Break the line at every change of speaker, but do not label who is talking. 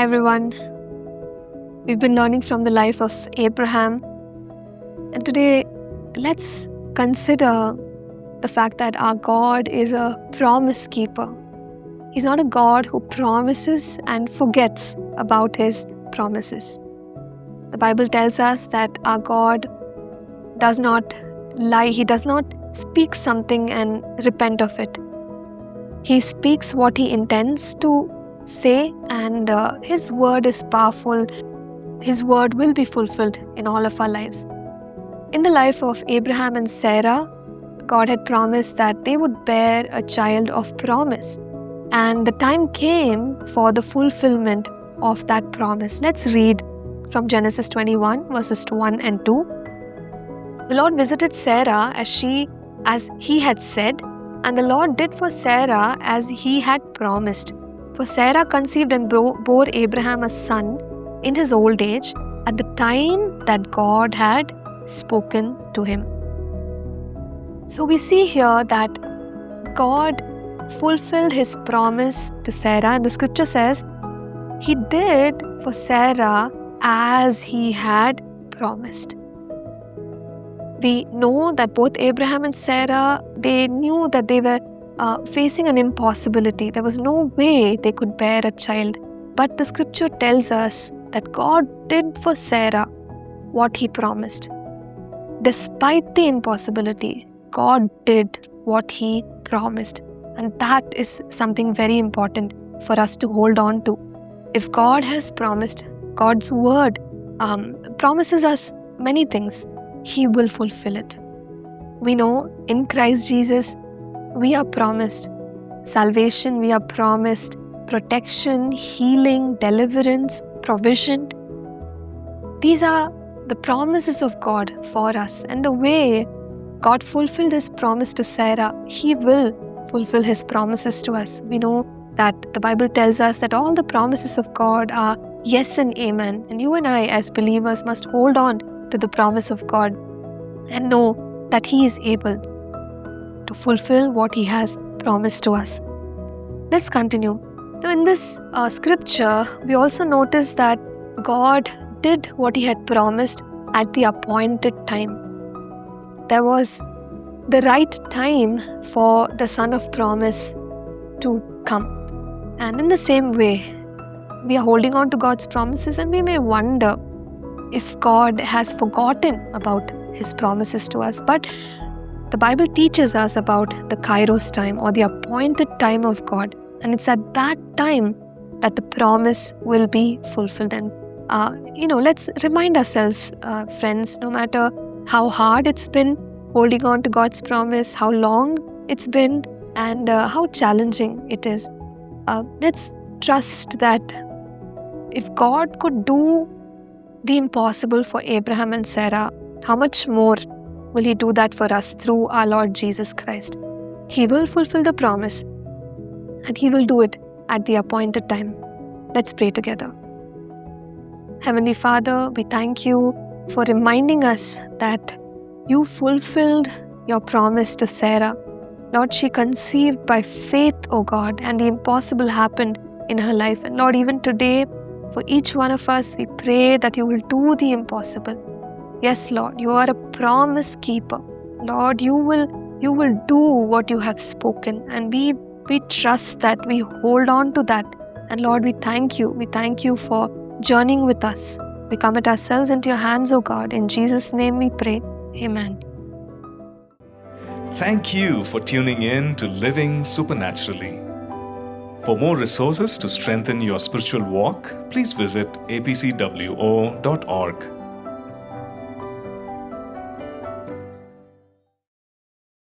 Hi everyone. We've been learning from the life of Abraham, and today let's consider the fact that our God is a promise keeper. He's not a God who promises and forgets about his promises. The Bible tells us that our God does not lie. He does not speak something and repent of it. He speaks what he intends to say, and his word is powerful. His word will be fulfilled in all of our lives. In the life of Abraham and Sarah, God had promised that they would bear a child of promise, and the time came for the fulfillment of that promise. Let's read from Genesis 21 verses 1 and 2. The Lord visited Sarah as he had said, and the Lord did for Sarah as he had promised. For Sarah conceived and bore Abraham a son in his old age, at the time that God had spoken to him. So we see here that God fulfilled his promise to Sarah, and the scripture says he did for Sarah as he had promised. We know that both Abraham and Sarah, they knew that they were facing an impossibility. There was no way they could bear a child. But the scripture tells us that God did for Sarah what he promised. Despite the impossibility, God did what he promised. And that is something very important for us to hold on to. If God has promised, God's word promises us many things. He will fulfill it. We know in Christ Jesus, we are promised salvation, we are promised protection, healing, deliverance, provision. These are the promises of God for us. And the way God fulfilled his promise to Sarah, he will fulfill his promises to us. We know that the Bible tells us that all the promises of God are yes and amen. And you and I as believers must hold on to the promise of God and know that he is able to fulfill what he has promised to us. Let's continue. Now in this scripture, we also notice that God did what he had promised at the appointed time. There was the right time for the son of promise to come. And in the same way, we are holding on to God's promises, and we may wonder if God has forgotten about his promises to us. But the Bible teaches us about the Kairos time, or the appointed time of God. And it's at that time that the promise will be fulfilled. And let's remind ourselves, friends, no matter how hard it's been holding on to God's promise, how long it's been, and how challenging it is, let's trust that if God could do the impossible for Abraham and Sarah, how much more will he do that for us through our Lord Jesus Christ? He will fulfill the promise, and he will do it at the appointed time. Let's pray together. Heavenly Father, we thank you for reminding us that you fulfilled your promise to Sarah. Lord, she conceived by faith, O God, and the impossible happened in her life. And Lord, even today, for each one of us, we pray that you will do the impossible. Yes, Lord, you are a promise keeper. Lord, you will do what you have spoken, and we trust that, we hold on to that. And Lord, we thank you. We thank you for journeying with us. We commit ourselves into your hands, O God. In Jesus' name we pray. Amen.
Thank you for tuning in to Living Supernaturally. For more resources to strengthen your spiritual walk, please visit apcwo.org.